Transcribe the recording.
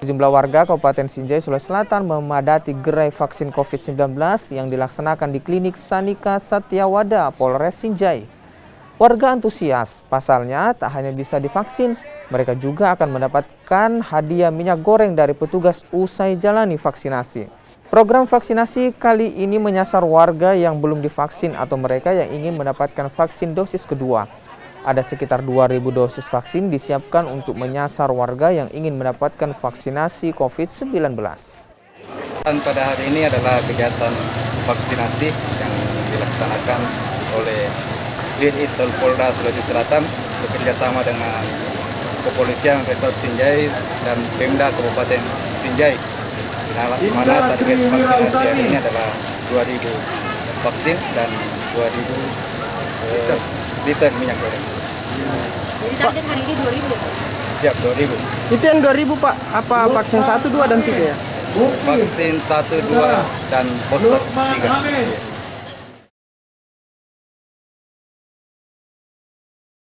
Sejumlah warga Kabupaten Sinjai, Sulawesi Selatan memadati gerai vaksin COVID-19 yang dilaksanakan di Klinik Sanika Satyawada, Polres Sinjai. Warga antusias, pasalnya tak hanya bisa divaksin, mereka juga akan mendapatkan hadiah minyak goreng dari petugas usai jalani vaksinasi. Program vaksinasi kali ini menyasar warga yang belum divaksin atau mereka yang ingin mendapatkan vaksin dosis kedua. Ada sekitar 2.000 dosis vaksin disiapkan untuk menyasar warga yang ingin mendapatkan vaksinasi COVID-19. Pada hari ini adalah kegiatan vaksinasi yang dilaksanakan oleh Dirintel Polda Sulawesi Selatan bekerjasama dengan Kepolisian Resort Sinjai dan Pemda Kabupaten Sinjai. Mana target vaksinasi hari ini adalah 2.000 vaksin dan 2.000 liter minyak goreng. Jadi target hari ini 2.000? Siap, 2.000. Itu yang 2.000 Pak, apa vaksin 1, 2, dan 3 ya? Vaksin 1, 2, dan booster 3.